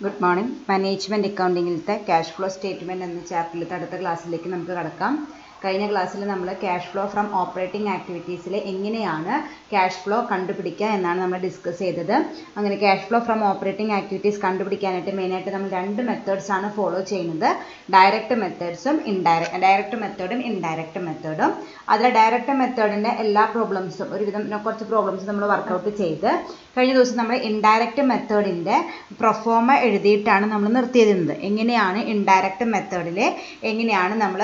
Good morning. Management അക്കൗണ്ടിങ്ങിലത്തെ cash flow statement എന്ന ചാപ്റ്ററിലത്തെ അടുത്ത ക്ലാസ്സിലേക്ക് നമുക്ക് കടക്കാം. കഴിഞ്ഞ ക്ലാസ്സിൽ നമ്മൾ ക്യാഷ് ഫ്ലോ ഫ്രം ഓപ്പറേറ്റിംഗ് ആക്ടിവിറ്റീസിൽ എങ്ങനെയാണ് ക്യാഷ് ഫ്ലോ കണ്ടുപിടിക്കുക എന്നാണ് നമ്മൾ ഡിസ്കസ് ചെയ്തത്. അങ്ങനെ cash flow from operating activities കണ്ടുപിടിക്കാനായിട്ട് മെയിനായിട്ട് നമ്മൾ രണ്ട് മെത്തേഡ്സ് ആണ് ഫോളോ ചെയ്യുന്നത്. ഡയറക്റ്റ് മെത്തേഡ്സും ഡയറക്റ്റ് മെത്തേഡും ഇൻഡയറക്റ്റ് മെത്തേഡും. അതിൽ ഡയറക്റ്റ് മെത്തേഡിൻ്റെ എല്ലാ പ്രോബ്ലംസും ഒരുവിധം കുറച്ച് പ്രോബ്ലംസ് നമ്മൾ വർക്കൗട്ട് ചെയ്ത് കഴിഞ്ഞ ദിവസം നമ്മൾ ഇൻഡയറക്റ്റ് മെത്തേഡിൻ്റെ പ്രൊഫോമ എഴുതിയിട്ടാണ് നമ്മൾ നിർത്തിയിരുന്നത്. എങ്ങനെയാണ് ഇൻഡയറക്റ്റ് മെത്തേഡിൽ എങ്ങനെയാണ് നമ്മൾ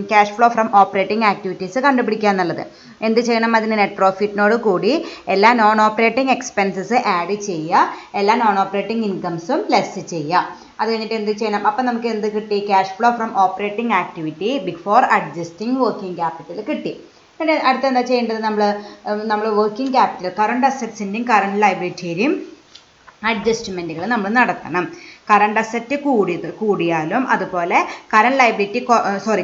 cash flow from operating activities കണ്ടുപിടിക്കുക എന്നുള്ളത്. എന്ത് ചെയ്യണം? അതിന് നെറ്റ് പ്രോഫിറ്റിനോട് കൂടി എല്ലാ നോൺ ഓപ്പറേറ്റിംഗ് എക്സ്പെൻസസ് ആഡ് ചെയ്യുക, എല്ലാ നോൺ ഓപ്പറേറ്റിംഗ് ഇൻകംസും ലെസ് ചെയ്യുക. അത് കഴിഞ്ഞിട്ട് എന്ത് ചെയ്യണം? അപ്പം നമുക്ക് എന്ത് കിട്ടി? Cash flow from operating activity before adjusting working capital കിട്ടി. പിന്നെ അടുത്ത എന്താ ചെയ്യേണ്ടത്? നമ്മൾ വർക്കിംഗ് ക്യാപിറ്റൽ കറണ്ട് അസറ്റ്സിൻ്റെയും കറണ്ട് ലയബിലിറ്റിയുടെയും അഡ്ജസ്റ്റ്മെൻറ്റുകൾ നമ്മൾ നടത്തണം. കറണ്ട് അസറ്റ് കൂടിയാലും അതുപോലെ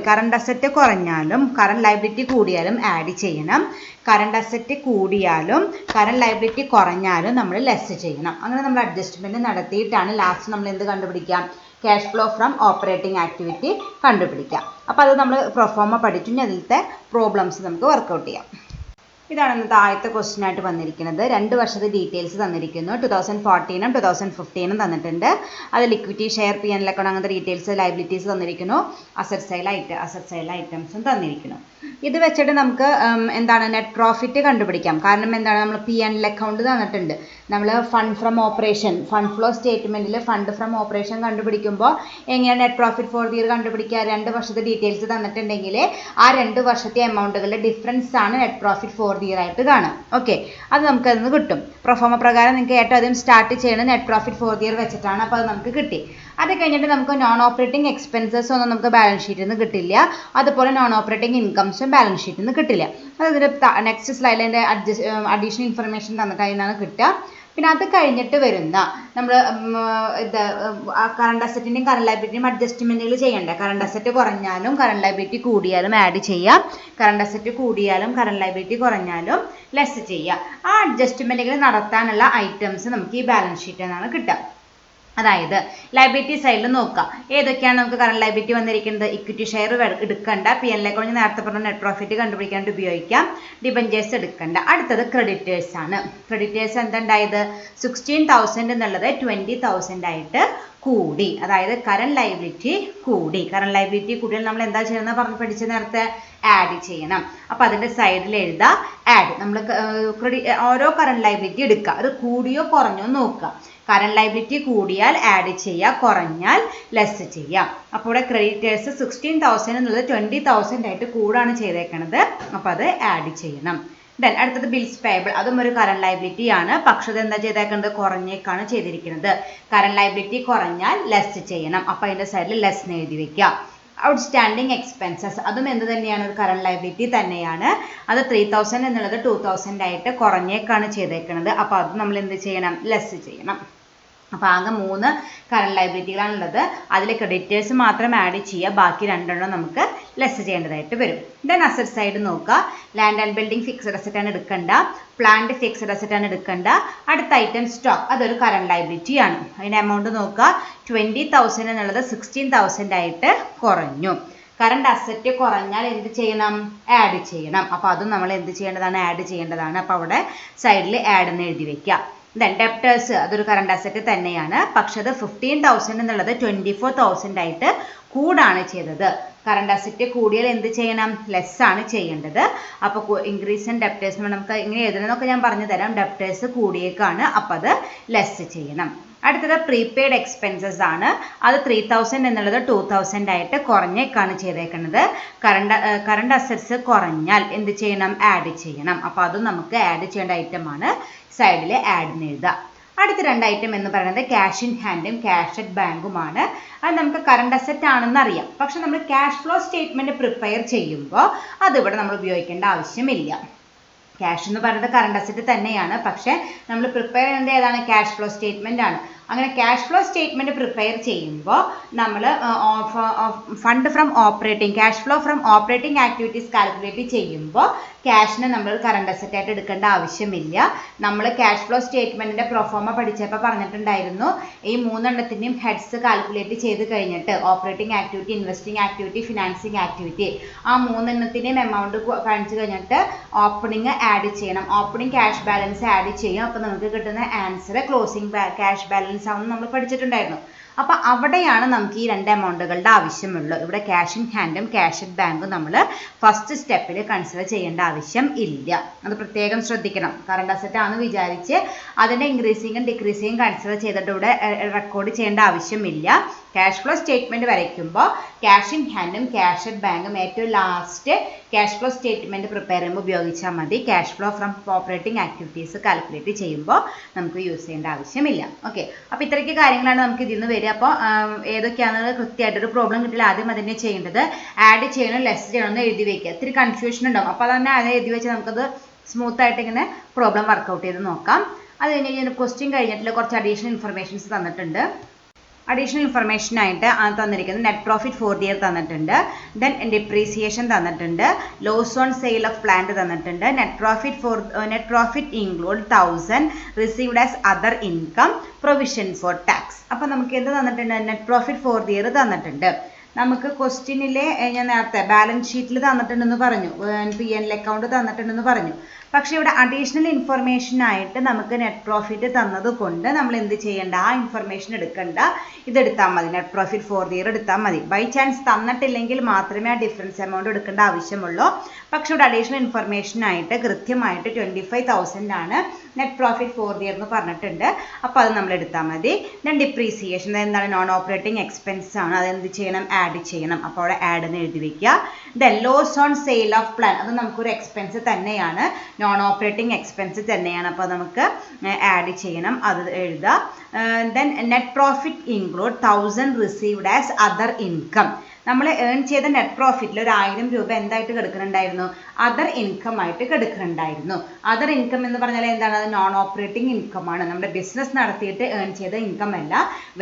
കറണ്ട് അസറ്റ് കുറഞ്ഞാലും കറണ്ട് ലയബിലിറ്റി കൂടിയാലും ആഡ് ചെയ്യണം. കറണ്ട് അസറ്റ് കൂടിയാലും കറണ്ട് ലയബിലിറ്റി കുറഞ്ഞാലും നമ്മൾ ലെസ് ചെയ്യണം. അങ്ങനെ നമ്മൾ അഡ്ജസ്റ്റ്മെൻറ്റ് നടത്തിയിട്ടാണ് ലാസ്റ്റ് നമ്മൾ എന്ത് കണ്ടുപിടിക്കാം? Cash flow from operating activity കണ്ടുപിടിക്കാം. അപ്പോൾ അത് നമ്മൾ പ്രൊഫോമ പഠിച്ചു. അതിലത്തെ പ്രോബ്ലംസ് നമുക്ക് വർക്കൗട്ട് ചെയ്യാം. ഇതാണ് ഇന്നത്തെ ആദ്യത്തെ ക്വസ്റ്റ്യൻ ആയിട്ട് വന്നിരിക്കുന്നത്. 2 വർഷത്തെ ഡീറ്റെയിൽസ് തന്നിരിക്കുന്നു. 2014 2015 തന്നിട്ടുണ്ട്. അതിൽ equity, share, P N account അങ്ങനത്തെ ഡീറ്റെയിൽസ്, ലയബിലിറ്റീസ് തന്നിരിക്കുന്നു. അസറ്റ് സൈഡ് ഐറ്റംസും തന്നിരിക്കുന്നു. ഇത് വെച്ചിട്ട് നമുക്ക് എന്താണ് നെറ്റ് പ്രോഫിറ്റ് കണ്ടുപിടിക്കാം. കാരണം എന്താണ്? നമ്മൾ പി എൻ അക്കൗണ്ട് തന്നിട്ടുണ്ട്. നമ്മൾ fund from operation fund flow സ്റ്റേറ്റ്മെൻറ്റിൽ ഫണ്ട് ഫ്രം ഓപ്പറേഷൻ കണ്ടുപിടിക്കുമ്പോൾ എങ്ങനെയാണ് net profit for the year കണ്ടുപിടിക്കുക? 2 വർഷത്തെ ഡീറ്റെയിൽസ് തന്നിട്ടുണ്ടെങ്കിൽ ആ 2 വർഷത്തെ എമൗണ്ടുകളുടെ ഡിഫറൻസ് ആണ് net profit for the year ആയിട്ട് കാണാം. ഓക്കെ, അത് നമുക്ക് അതിന് കിട്ടും. പ്രൊഫോമ പ്രകാരം നിങ്ങൾക്ക് ഏറ്റവും ആദ്യം സ്റ്റാർട്ട് ചെയ്യണത് net profit for the year വെച്ചിട്ടാണ്. അപ്പോൾ അത് നമുക്ക് കിട്ടി. അത് കഴിഞ്ഞിട്ട് നമുക്ക് നോൺ ഓപ്പറേറ്റിംഗ് എക്സ്പെൻസസ് ഒന്നും നമുക്ക് ബാലൻസ് ഷീറ്റിൽ നിന്ന് കിട്ടില്ല. അതുപോലെ നോൺ ഓപ്പറേറ്റിംഗ് ഇൻകംസും ബാലൻസ് ഷീറ്റിൽ നിന്ന് കിട്ടില്ല. അതിൻ്റെ നെക്സ്റ്റ് സ്ലൈഡിൽ അതിൻ്റെ അഡീഷണൽ ഇൻഫർമേഷൻ തന്നിട്ട് അതിൽ നിന്നാണ് കിട്ടുക. പിന്നെ അത് കഴിഞ്ഞിട്ട് വരുന്ന നമ്മൾ കറണ്ട് അസറ്റിൻ്റെയും കറണ്ട് ലയബിലിറ്റിയും അഡ്ജസ്റ്റ്മെൻറ്റുകൾ ചെയ്യണ്ടേ? കറണ്ട് അസറ്റ് കുറഞ്ഞാലും കറണ്ട് ലയബിലിറ്റി കൂടിയാലും ആഡ് ചെയ്യാം. കറണ്ട് അസറ്റ് കൂടിയാലും കറണ്ട് ലയബിലിറ്റി കുറഞ്ഞാലും ലെസ് ചെയ്യുക. ആ അഡ്ജസ്റ്റ്മെൻറ്റുകൾ നടത്താനുള്ള ഐറ്റംസ് നമുക്ക് ഈ ബാലൻസ് ഷീറ്റിൽ നിന്നാണ് കിട്ടുക. അതായത് ലയബിലിറ്റി സൈഡിൽ നോക്കാം ഏതൊക്കെയാണ് നമുക്ക് കറണ്ട് ലയബിലിറ്റി വന്നിരിക്കുന്നത്. ഇക്വിറ്റി ഷെയർ എടുക്കണ്ട. പി എൻ അക്കൗണ്ട് നേരത്തെ പറഞ്ഞ നെറ്റ് പ്രോഫിറ്റ് കണ്ടുപിടിക്കാണ്ട് ഉപയോഗിക്കാം. ഡിബഞ്ചേഴ്സ് എടുക്കണ്ട. അടുത്തത് ക്രെഡിറ്റേഴ്സ് ആണ്. ക്രെഡിറ്റേഴ്സ് എന്തുണ്ടായത്? 16,000 എന്നുള്ളത് 20,000 ആയിട്ട് കൂടി. അതായത് കറണ്ട് ലയബിലിറ്റി കൂടി. കറണ്ട് ലയബിലിറ്റി കൂടിയാൽ നമ്മൾ എന്താ ചെയ്യുന്നത് പഠിച്ച നേരത്തെ ആഡ് ചെയ്യണം. അപ്പോൾ അതിൻ്റെ സൈഡിൽ എഴുതുക ആഡ്. നമ്മൾ ഓരോ കറണ്ട് ലയബിലിറ്റി എടുക്കുക. അത് കൂടിയോ കുറഞ്ഞോ നോക്കുക. കറണ്ട് ലയബിലിറ്റി കൂടിയാൽ ആഡ് ചെയ്യുക, കുറഞ്ഞാൽ ലെസ് ചെയ്യാം. അപ്പോൾ ഇവിടെ ക്രെഡിറ്റേഴ്സ് 16,000 എന്നുള്ളത് 20,000 ആയിട്ട് കൂടാണ് ചെയ്തേക്കുന്നത്. അപ്പോൾ അത് ആഡ് ചെയ്യണം. ദെൻ അടുത്തത് ബിൽസ് പേയബിൾ. അതും ഒരു കറണ്ട് ലയബിലിറ്റി ആണ്. പക്ഷേ അത് എന്താ ചെയ്തേക്കുന്നത്? കുറഞ്ഞേക്കാണ് ചെയ്തിരിക്കുന്നത്. കറണ്ട് ലയബിലിറ്റി കുറഞ്ഞാൽ ലെസ് ചെയ്യണം. അപ്പോൾ അതിൻ്റെ സൈഡിൽ ലെസ് എന്ന് എഴുതി വെക്കുക. ഔട്ട്സ്റ്റാൻഡിങ് എക്സ്പെൻസസ് അതും എന്ത് തന്നെയാണ്? ഒരു കറണ്ട് ലയബിലിറ്റി തന്നെയാണ്. അത് 3,000 എന്നുള്ളത് 2,000 ആയിട്ട് കുറഞ്ഞേക്കാണ് ചെയ്തേക്കുന്നത്. അപ്പോൾ അത് നമ്മൾ എന്ത് ചെയ്യണം? ലെസ് ചെയ്യണം. അപ്പോൾ ആകെ 3 കറണ്ട് ലയബിലിറ്റികളാണുള്ളത്. അതിൽ ക്രെഡിറ്റേഴ്സ് മാത്രം ആഡ് ചെയ്യുക. ബാക്കി 2 നമുക്ക് ലെസ് ചെയ്യേണ്ടതായിട്ട് വരും. ദെൻ അസറ്റ് സൈഡ് നോക്കുക. Land and building fixed asset ആണ് എടുക്കേണ്ട. പ്ലാന്റ് ഫിക്സഡ് അസറ്റ് ആണ് എടുക്കേണ്ട. അടുത്ത ഐറ്റം സ്റ്റോക്ക്. അതൊരു കറണ്ട് ലയബിലിറ്റി ആണ്. അതിൻ്റെ എമൗണ്ട് നോക്കുക. 20,000 എന്നുള്ളത് 16,000 ആയിട്ട് കുറഞ്ഞു. കറണ്ട് അസറ്റ് കുറഞ്ഞാൽ എന്ത് ചെയ്യണം? ആഡ് ചെയ്യണം. അപ്പോൾ അതും നമ്മൾ എന്ത് ചെയ്യേണ്ടതാണ്? ആഡ് ചെയ്യേണ്ടതാണ്. അപ്പോൾ അവിടെ സൈഡിൽ ആഡ് എന്ന് എഴുതി വെക്കുക. ദെൻ ഡെപ്റ്റേഴ്സ് അതൊരു കറണ്ട് അസറ്റ് തന്നെയാണ്. പക്ഷെ അത് 15,000 എന്നുള്ളത് 24,000 ആയിട്ട് കൂടാണ് ചെയ്തത്. കറണ്ട് അസറ്റ് കൂടിയാൽ എന്ത് ചെയ്യണം? ലെസ് ആണ് ചെയ്യേണ്ടത്. അപ്പോൾ ഇൻക്രീസ് ഇൻ ഡെപ്റ്റേഴ്സ് നമുക്ക് ഇങ്ങനെ എഴുതണമെന്നൊക്കെ ഞാൻ പറഞ്ഞു തരാം. ഡെപ്റ്റേഴ്സ് കൂടിയേക്കാണ്. അപ്പോൾ അത് ലെസ് ചെയ്യണം. അടുത്തത് പ്രീപെയ്ഡ് എക്സ്പെൻസസ് ആണ്. അത് 3,000 എന്നുള്ളത് 2,000 ആയിട്ട് കുറഞ്ഞേക്കാണ് ചെയ്തേക്കുന്നത്. കറണ്ട് അസറ്റ്സ് കുറഞ്ഞാൽ എന്ത് ചെയ്യണം? ആഡ് ചെയ്യണം. അപ്പോൾ അതും നമുക്ക് ആഡ് ചെയ്യേണ്ട ഐറ്റമാണ്. സൈഡിൽ ആഡ് എന്ന് എഴുതുക. അടുത്ത 2 ഐറ്റം എന്ന് പറയുന്നത് ക്യാഷ് ഇൻ ഹാൻഡും ക്യാഷ് അറ്റ് ബാങ്കുമാണ്. അത് നമുക്ക് കറണ്ട് അസറ്റ് ആണെന്ന് അറിയാം. പക്ഷെ നമ്മൾ ക്യാഷ് ഫ്ലോ സ്റ്റേറ്റ്മെൻറ്റ് പ്രിപ്പയർ ചെയ്യുമ്പോൾ അതിവിടെ നമ്മൾ ഉപയോഗിക്കേണ്ട ആവശ്യമില്ല. ക്യാഷ് എന്ന് പറയുന്നത് കറണ്ട് അസറ്റ് തന്നെയാണ്. പക്ഷേ നമ്മൾ പ്രിപ്പയർ ചെയ്യുന്നത് ഏതാണ്? ക്യാഷ് ഫ്ലോ സ്റ്റേറ്റ്മെൻ്റ് ആണ്. അങ്ങനെ ക്യാഷ് ഫ്ലോ സ്റ്റേറ്റ്മെൻറ്റ് പ്രിപ്പയർ ചെയ്യുമ്പോൾ നമ്മൾ fund from operating cash flow from operating activities calculate ചെയ്യുമ്പോൾ ക്യാഷിനെ നമ്മൾ കറണ്ട് അസറ്റ് ആയിട്ട് എടുക്കേണ്ട ആവശ്യമില്ല. നമ്മൾ ക്യാഷ് ഫ്ലോ സ്റ്റേറ്റ്മെന്റിന്റെ പ്രൊഫോമ പഠിച്ചപ്പോൾ പറഞ്ഞിട്ടുണ്ടായിരുന്നു, ഈ മൂന്നെണ്ണത്തിൻ്റെയും ഹെഡ്സ് കാൽക്കുലേറ്റ് ചെയ്ത് കഴിഞ്ഞിട്ട് operating activity, investing activity, financing activity, ആ മൂന്നെണ്ണത്തിൻ്റെയും എമൗണ്ട് കാണിച്ചു കഴിഞ്ഞിട്ട് ഓപ്പണിംഗ് ആഡ് ചെയ്യണം. ഓപ്പണിംഗ് ക്യാഷ് ബാലൻസ് ആഡ് ചെയ്യും. അപ്പോൾ നമുക്ക് കിട്ടുന്ന ആൻസർ ക്ലോസിംഗ് ക്യാഷ് ബാലൻസ് ആണെന്ന് നമ്മൾ പഠിച്ചിട്ടുണ്ടായിരുന്നു. അപ്പോൾ അവിടെയാണ് നമുക്ക് ഈ രണ്ട് എമൗണ്ടുകളുടെ ആവശ്യമുള്ളൂ. ഇവിടെ ക്യാഷ് ഇൻ ഹാൻഡും ക്യാഷ് അറ്റ് ബാങ്കും നമ്മൾ ഫസ്റ്റ് സ്റ്റെപ്പിൽ കൺസിഡർ ചെയ്യേണ്ട ആവശ്യം ഇല്ല. അത് പ്രത്യേകം ശ്രദ്ധിക്കണം. കറണ്ട് അസറ്റ് ആണെന്ന് വിചാരിച്ച് അതിൻ്റെ ഇൻക്രീസിങ്ങും ഡിക്രീസിങ്ങും കൺസിഡർ ചെയ്തിട്ട് ഇവിടെ റെക്കോർഡ് ചെയ്യേണ്ട ആവശ്യമില്ല. ക്യാഷ് ഫ്ലോ സ്റ്റേറ്റ്മെന്റ് വരയ്ക്കുമ്പോൾ ക്യാഷ് ഇൻ ഹാൻഡും ക്യാഷ് അറ്റ് ബാങ്കും ഏറ്റവും last cash flow statement prepare ചെയ്യുമ്പോൾ ഉപയോഗിച്ചാൽ മതി. Cash flow from operating activities calculate ചെയ്യുമ്പോൾ നമുക്ക് യൂസ് ചെയ്യേണ്ട ആവശ്യമില്ല. ഓക്കെ, അപ്പോൾ ഇത്രയ്ക്ക് കാര്യങ്ങളാണ് നമുക്ക് ഇതിൽ നിന്ന് വരിക. അപ്പോൾ ഏതൊക്കെയാണെന്ന് കൃത്യമായിട്ടൊരു പ്രോബ്ലം കിട്ടിയാൽ ആദ്യം അതിനെ ചെയ്യേണ്ടത് ആഡ് ചെയ്യണം, ലെസ് ചെയ്യണം എന്ന് എഴുതി വെക്കുക. ഇത്തിരി കൺഫ്യൂഷൻ ഉണ്ടാവും. അപ്പോൾ തന്നെ അത് എഴുതി വെച്ച് നമുക്കത് സ്മൂത്ത് ആയിട്ട് ഇങ്ങനെ പ്രോബ്ലം വർക്കൗട്ട് ചെയ്ത് നോക്കാം. അത് കഴിഞ്ഞ് ക്വസ്റ്റ്യൻ കഴിഞ്ഞിട്ടുള്ള കുറച്ച് അഡീഷണൽ ഇൻഫർമേഷൻസ് തന്നിട്ടുണ്ട്. അഡീഷണൽ ഇൻഫർമേഷൻ ആയിട്ട് തന്നിരിക്കുന്നത് net profit for the year തന്നിട്ടുണ്ട്, ദെൻ ഡിപ്രീസിയേഷൻ തന്നിട്ടുണ്ട്, loss on sale of plant തന്നിട്ടുണ്ട്, net profit include 1000 received as other income, provision for tax. അപ്പോൾ നമുക്ക് എന്ത് തന്നിട്ടുണ്ട്? Net profit for the year തന്നിട്ടുണ്ട്. നമുക്ക് ക്വസ്റ്റ്യനിലെ ഞാൻ നേരത്തെ ബാലൻസ് ഷീറ്റിൽ തന്നിട്ടുണ്ടെന്ന് പറഞ്ഞു, P&L അക്കൗണ്ട് തന്നിട്ടുണ്ടെന്ന് പറഞ്ഞു. പക്ഷേ ഇവിടെ അഡീഷണൽ ഇൻഫർമേഷൻ ആയിട്ട് നമുക്ക് നെറ്റ് പ്രോഫിറ്റ് തന്നത് കൊണ്ട് നമ്മൾ എന്ത് ചെയ്യേണ്ട? ആ ഇൻഫർമേഷൻ എടുക്കണ്ട, ഇതെടുത്താൽ മതി. Net profit for the year എടുത്താൽ മതി. ബൈ ചാൻസ് തന്നിട്ടില്ലെങ്കിൽ മാത്രമേ ആ ഡിഫറൻസ് എമൗണ്ട് എടുക്കേണ്ട ആവശ്യമുള്ളൂ. പക്ഷേ ഇവിടെ അഡീഷണൽ ഇൻഫർമേഷൻ ആയിട്ട് കൃത്യമായിട്ട് 25,000 ആണ് net profit for the year എന്ന് പറഞ്ഞിട്ടുണ്ട്. അപ്പോൾ അത് നമ്മൾ എടുത്താൽ മതി. ദെൻ ഡിപ്രീസിയേഷൻ എന്താണ്? നോൺ ഓപ്പറേറ്റിംഗ് എക്സ്പെൻസ് ആണ്. അതെന്ത് ചെയ്യണം? ആഡ് ചെയ്യണം. അപ്പോൾ അവിടെ ആഡ് എന്ന് എഴുതി വെക്കുക. Then loss on sale of plan, അത് നമുക്കൊരു എക്സ്പെൻസ് തന്നെയാണ്, നോൺ ഓപ്പറേറ്റിംഗ് എക്സ്പെൻസ് തന്നെയാണ്. അപ്പോൾ നമുക്ക് ആഡ് ചെയ്യണം, അത് എഴുതുക. Then net profit include 1000 received as other income. നമ്മൾ ഏൺ ചെയ്ത നെറ്റ് പ്രോഫിറ്റിൽ 1000 രൂപ എന്തായിട്ട് കിടക്കുന്നുണ്ടായിരുന്നു? അതർ ഇൻകം ആയിട്ട് കിടക്കുന്നുണ്ടായിരുന്നു. അതർ ഇൻകം എന്ന് പറഞ്ഞാൽ എന്താണ്? അത് നോൺ ഓപ്പറേറ്റിംഗ് ഇൻകം ആണ്. നമ്മുടെ ബിസിനസ് നടത്തിയിട്ട് ഏൺ ചെയ്ത ഇൻകം അല്ല,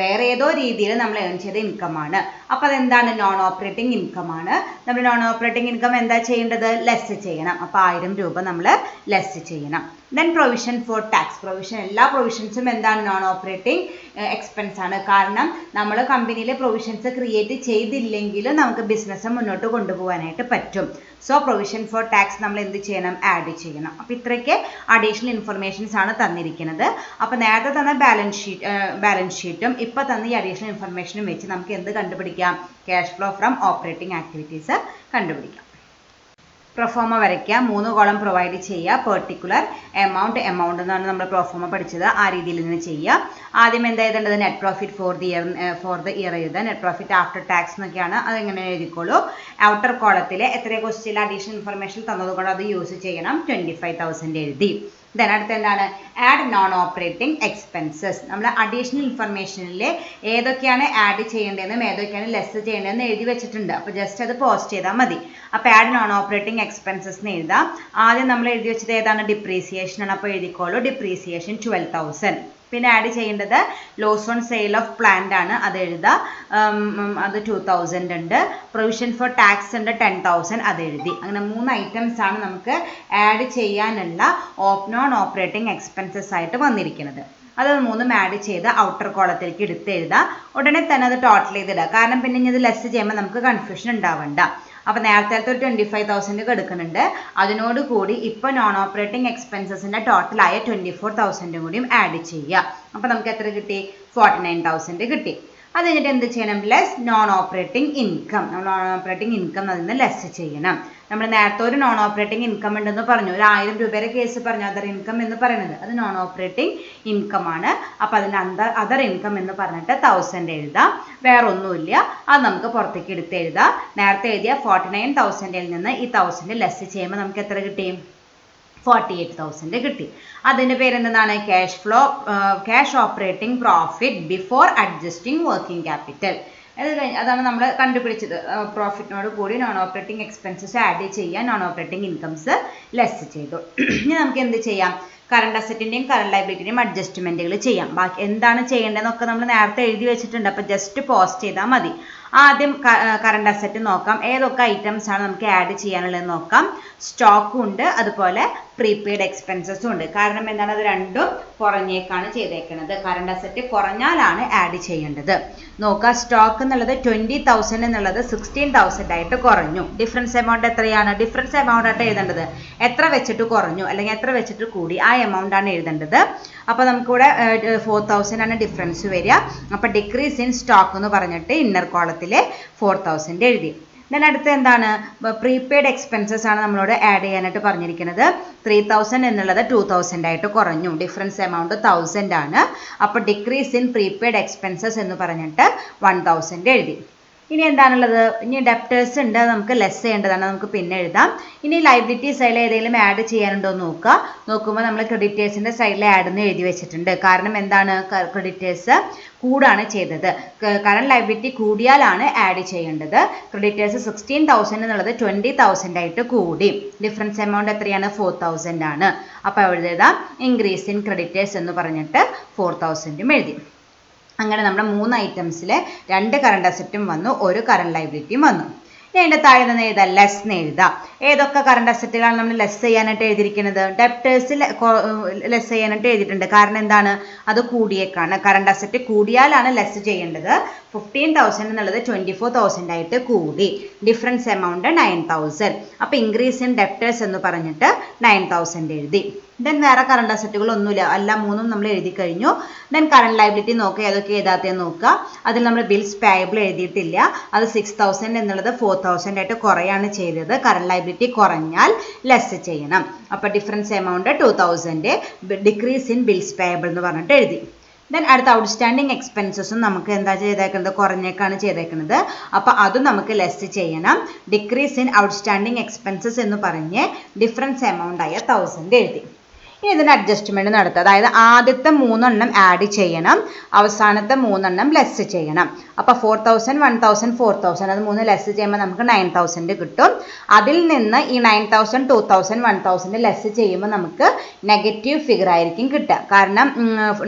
വേറെ ഏതോ രീതിയിൽ നമ്മൾ ഏൺ ചെയ്ത ഇൻകം ആണ്. അപ്പോൾ അതെന്താണ്? നോൺ ഓപ്പറേറ്റിംഗ് ഇൻകം ആണ്. നമ്മൾ നോൺ ഓപ്പറേറ്റിംഗ് ഇൻകം എന്താ ചെയ്യേണ്ടത്? ലെസ് ചെയ്യണം. അപ്പോൾ 1000 രൂപ നമ്മൾ ലെസ് ചെയ്യണം. Then provision for tax. Provision, എല്ലാ പ്രൊവിഷൻസും എന്താണ്? നോൺ ഓപ്പറേറ്റിംഗ് എക്സ്പെൻസ് ആണ്. കാരണം നമ്മൾ കമ്പനിയിലെ പ്രൊവിഷൻസ് ക്രിയേറ്റ് ചെയ്തില്ലെങ്കിൽ നമുക്ക് ബിസിനസ് മുന്നോട്ട് കൊണ്ടുപോകാനായിട്ട് പറ്റും. സോ പ്രൊവിഷൻ ഫോർ ടാക്സ് നമ്മൾ എന്ത് ചെയ്യണം? ആഡ് ചെയ്യണം. അപ്പോൾ ഇത്രയ്ക്ക് അഡീഷണൽ ഇൻഫർമേഷൻസ് ആണ് തന്നിരിക്കുന്നത്. അപ്പോൾ നേരത്തെ തന്ന ബാലൻസ് ഷീറ്റും ഇപ്പോൾ തന്ന ഈ അഡീഷണൽ ഇൻഫർമേഷനും വെച്ച് നമുക്ക് എന്ത് കണ്ടുപിടിക്കാം? Cash flow from operating activities കണ്ടുപിടിക്കാം. പ്രൊഫോമ വരയ്ക്കുക, 3 കോളം പ്രൊവൈഡ് ചെയ്യുക, പെർട്ടിക്കുലർ എമൗണ്ട് എന്നാണ് നമ്മൾ പ്രൊഫോമ പഠിച്ചത്, ആ രീതിയിൽ നിന്ന് ചെയ്യുക. ആദ്യം എന്താ എഴുതേണ്ടത്? Net profit for the year എഴുതുക. നെറ്റ് പ്രോഫിറ്റ് ആഫ്റ്റർ ടാക്സ് എന്നൊക്കെയാണ്, അതെങ്ങനെ എഴുതിക്കോളൂ. ഔട്ടർ കോളത്തിൽ എത്ര ക്വസ്റ്റ്യൻ അഡീഷണൽ ഇൻഫർമേഷൻ തന്നതുകൊണ്ട് അത് യൂസ് ചെയ്യണം. 25,000 എഴുതി. ദെൻ അടുത്ത് എന്താണ്? Add non operating expenses. നമ്മൾ അഡീഷണൽ ഇൻഫർമേഷനിൽ ഏതൊക്കെയാണ് ആഡ് ചെയ്യേണ്ടതെന്നും ഏതൊക്കെയാണ് ലെസ് ചെയ്യേണ്ടതെന്ന് എഴുതി വെച്ചിട്ടുണ്ട്. അപ്പോൾ ജസ്റ്റ് അത് പോസ്റ്റ് ചെയ്താൽ മതി. അപ്പോൾ ആഡ് നോൺ ഓപ്പറേറ്റിംഗ് എക്സ്പെൻസസ് എന്ന് എഴുതാം. ആദ്യം നമ്മൾ എഴുതി വെച്ചത് ഏതാണ്? ഡിപ്രീസിയേഷൻ ആണ്. അപ്പോൾ എഴുതിക്കോളൂ ഡിപ്രീസിയേഷൻ 12,000. പിന്നെ ആഡ് ചെയ്യേണ്ടത് loss on sale of plant ആണ്, അത് എഴുതാം. അത് 2,000 ഉണ്ട്. പ്രൊവിഷൻ ഫോർ ടാക്സ് ഉണ്ട് 10,000, അത് എഴുതി. അങ്ങനെ 3 ഐറ്റംസ് ആണ് നമുക്ക് ആഡ് ചെയ്യാനുള്ള നോൺ ഓപ്പറേറ്റിംഗ് എക്സ്പെൻസസ് ആയിട്ട് വന്നിരിക്കുന്നത്. അത് 3ഉം ആഡ് ചെയ്ത് ഔട്ടർ കോളത്തിലേക്ക് എടുത്ത് എഴുതാം. ഉടനെ തന്നെ അത് ടോട്ടൽ ചെയ്തിടുക. കാരണം പിന്നെ ഇത് ലെസ് ചെയ്യുമ്പോൾ നമുക്ക് കൺഫ്യൂഷൻ ഉണ്ടാവണ്ട. അപ്പോൾ നേരത്തെ ഒരു 25,000 എടുക്കുന്നുണ്ട്, അതിനോട് കൂടി ഇപ്പോൾ നോൺ ഓപ്പറേറ്റിംഗ് എക്സ്പെൻസസിൻ്റെ ടോട്ടലായ 24,000 കൂടിയും ആഡ് ചെയ്യുക. അപ്പോൾ നമുക്ക് എത്ര കിട്ടി? 49,000 കിട്ടി. അത് കഴിഞ്ഞിട്ട് എന്ത് ചെയ്യണം? Less non operating income. Non operating income അതിൽ നിന്ന് ലെസ് ചെയ്യണം. നമ്മൾ നേരത്തെ ഒരു നോൺ ഓപ്പറേറ്റിംഗ് ഇൻകം ഉണ്ടെന്ന് പറഞ്ഞു, ഒരു 1000 രൂപയുടെ കേസ് പറഞ്ഞു. അതർ ഇൻകം എന്ന് പറയുന്നത് അത് നോൺ ഓപ്പറേറ്റിംഗ് ഇൻകം ആണ്. അപ്പോൾ അതിന് അതർ ഇൻകം എന്ന് പറഞ്ഞിട്ട് 1000 എഴുതാം. വേറെ ഒന്നുമില്ല, അത് നമുക്ക് പുറത്തേക്ക് എടുത്ത് എഴുതാം. നേരത്തെ എഴുതിയ 49,000 നിന്ന് ഈ 1000 ലെസ് ചെയ്യുമ്പോൾ നമുക്ക് എത്ര കിട്ടി? 48,000 കിട്ടി. അതിൻ്റെ പേരെന്താണ്? Cash operating profit before adjusting working capital. അതാണ് നമ്മൾ കണ്ടുപിടിച്ചത്. പ്രോഫിറ്റിനോട് കൂടി നോൺ ഓപ്പറേറ്റിംഗ് എക്സ്പെൻസസ് ആഡ് ചെയ്യാൻ നോൺ ഓപ്പറേറ്റിംഗ് ഇൻകംസ് ലെസ് ചെയ്തു. ഇനി നമുക്ക് എന്ത് ചെയ്യാം? കറണ്ട് അസറ്റിൻ്റെയും കറണ്ട് ലയബിലിറ്റിൻ്റെയും അഡ്ജസ്റ്റ്മെൻറ്റുകൾ ചെയ്യാം. ബാക്കി എന്താണ് ചെയ്യേണ്ടതെന്നൊക്കെ നമ്മൾ നേരത്തെ എഴുതി വെച്ചിട്ടുണ്ട്. അപ്പോൾ ജസ്റ്റ് പോസ്റ്റ് ചെയ്താൽ മതി. ആദ്യം കറണ്ട് അസറ്റ് നോക്കാം. ഏതൊക്കെ ഐറ്റംസ് ആണ് നമുക്ക് ആഡ് ചെയ്യാനുള്ളത് നോക്കാം. സ്റ്റോക്കും ഉണ്ട്, അതുപോലെ പ്രീപെയ്ഡ് എക്സ്പെൻസസും ഉണ്ട്. കാരണം എന്താണ്, അത് രണ്ടും കുറഞ്ഞേക്കാണ് ചെയ്തേക്കുന്നത്. കറണ്ട് അസറ്റ് കുറഞ്ഞാലാണ് ആഡ് ചെയ്യേണ്ടത്. നോക്കുക, സ്റ്റോക്ക് എന്നുള്ളത് 20,000 എന്നുള്ളത് 16,000 ആയിട്ട് കുറഞ്ഞു. ഡിഫറൻസ് എമൗണ്ട് എത്രയാണ്? ഡിഫറൻസ് എമൗണ്ട് ആയിട്ട് എഴുതേണ്ടത് എത്ര വെച്ചിട്ട് കുറഞ്ഞു അല്ലെങ്കിൽ എത്ര വെച്ചിട്ട് കൂടി, ആ എമൗണ്ട് ആണ് എഴുതേണ്ടത്. അപ്പോൾ നമുക്കിവിടെ 4,000 ആണ് ഡിഫറൻസ് വരിക. അപ്പോൾ ഡിക്രീസ് ഇൻ സ്റ്റോക്ക് എന്ന് പറഞ്ഞിട്ട് ഇന്നർ കോളത്തിൽ 4,000 എഴുതി. ദെൻ അടുത്ത് എന്താണ്, പ്രീപെയ്ഡ് എക്സ്പെൻസസ് ആണ് നമ്മളോട് ആഡ് ചെയ്യാനായിട്ട് പറഞ്ഞിരിക്കുന്നത്. 3,000 എന്നുള്ളത് 2,000 ആയിട്ട് കുറഞ്ഞു. ഡിഫറൻസ് എമൗണ്ട് 1,000 ആണ്. അപ്പോൾ ഡിക്രീസ് ഇൻ പ്രീപെയ്ഡ് എക്സ്പെൻസസ് എന്ന് പറഞ്ഞിട്ട് 1,000 എഴുതി. ഇനി എന്താണുള്ളത്, ഇനി ഡെപ്റ്റേഴ്സ് ഉണ്ട്, നമുക്ക് ലെസ് ചെയ്യേണ്ടതാണ്, നമുക്ക് പിന്നെ എഴുതാം. ഇനി ലൈബിലിറ്റി സൈഡിൽ ഏതെങ്കിലും ആഡ് ചെയ്യാനുണ്ടോ എന്ന് നോക്കുക. നോക്കുമ്പോൾ നമ്മൾ ക്രെഡിറ്റേഴ്സിൻ്റെ സൈഡിൽ ആഡ് എന്ന് എഴുതി വെച്ചിട്ടുണ്ട്. കാരണം എന്താണ്, ക്രെഡിറ്റേഴ്സ് കൂടാണ് ചെയ്തത്. കറണ്ട് ലൈബിലിറ്റി കൂടിയാലാണ് ആഡ് ചെയ്യേണ്ടത്. ക്രെഡിറ്റേഴ്സ് 16,000 എന്നുള്ളത് 20,000 ആയിട്ട് കൂടി. ഡിഫറൻസ് എമൗണ്ട് എത്രയാണ്? 4,000 ആണ്. അപ്പോൾ അവിടെ എഴുതാം ഇൻക്രീസ് ഇൻ ക്രെഡിറ്റേഴ്സ് എന്ന് പറഞ്ഞിട്ട് 4,000 എഴുതി. അങ്ങനെ നമ്മുടെ 3 ഐറ്റംസിൽ 2 കറണ്ട് അസറ്റും വന്നു, 1 കറണ്ട് ലൈബിലിറ്റിയും വന്നു. ഇനി അതിൻ്റെ താഴെ നിന്ന് എഴുതാം, ലെസ് എന്ന് എഴുതാം. ഏതൊക്കെ കറണ്ട് അസറ്റുകളാണ് നമ്മൾ ലെസ് ചെയ്യാനായിട്ട് എഴുതിയിരിക്കുന്നത്? ഡെപ്റ്റേഴ്സ് ലെസ് ചെയ്യാനായിട്ട് എഴുതിയിട്ടുണ്ട്. കാരണം എന്താണ്, അത് കൂടിയേക്കാണ്. കറണ്ട് അസറ്റ് കൂടിയാലാണ് ലെസ് ചെയ്യേണ്ടത്. 15,000 എന്നുള്ളത് 24,000 ആയിട്ട് കൂടി. Difference amount 9,000. അപ്പോൾ ഇൻക്രീസ് ഇൻ ഡെപ്റ്റേഴ്സ് എന്ന് പറഞ്ഞിട്ട് 9,000 എഴുതി. ദെൻ വേറെ കറണ്ട് അസറ്റുകൾ ഒന്നുമില്ല, എല്ലാ 3ഉം നമ്മൾ എഴുതി കഴിഞ്ഞു. ദെൻ കറണ്ട് ലൈബിലിറ്റി നോക്കുക, ഏതൊക്കെ എഴുതാത്തതെന്ന് നോക്കുക. അതിൽ നമ്മൾ ബിൽസ് പേയബിൾ എഴുതിയിട്ടില്ല. അത് 6,000 എന്നുള്ളത് 4,000 ആയിട്ട് കുറയാണ് ചെയ്തത്. കറണ്ട് ലൈബിലിറ്റി കുറഞ്ഞാൽ ലെസ് ചെയ്യണം. അപ്പോൾ difference amount 2,000. Decrease in bills payable എന്ന് പറഞ്ഞിട്ട് എഴുതി. ദെൻ അടുത്ത ഔട്ട്സ്റ്റാൻഡിങ് എക്സ്പെൻസസും നമുക്ക് എന്താ ചെയ്തേക്കുന്നത്, കുറഞ്ഞേക്കാണ് ചെയ്തേക്കുന്നത്. അപ്പോൾ അതും നമുക്ക് ലെസ് ചെയ്യണം. ഡിക്രീസ് ഇൻ ഔട്ട്സ്റ്റാൻഡിങ് എക്സ്പെൻസസ് എന്ന് പറഞ്ഞ് ഡിഫറൻസ് എമൗണ്ട് ആയ 1,000 എഴുതി. ഇനി ഇതിന് അഡ്ജസ്റ്റ്മെൻറ്റ് നടത്തുക. അതായത് ആദ്യത്തെ 3 എണ്ണം ആഡ് ചെയ്യണം, അവസാനത്തെ 3 എണ്ണം ലെസ് ചെയ്യണം. അപ്പോൾ 4,000, 1,000, 4,000 അത് 3 ലെസ് ചെയ്യുമ്പോൾ നമുക്ക് 9,000 കിട്ടും. അതിൽ നിന്ന് ഈ 9,000, 2,000, 1,000 ലെസ് ചെയ്യുമ്പോൾ നമുക്ക് നെഗറ്റീവ് ഫിഗർ ആയിരിക്കും കിട്ടുക. കാരണം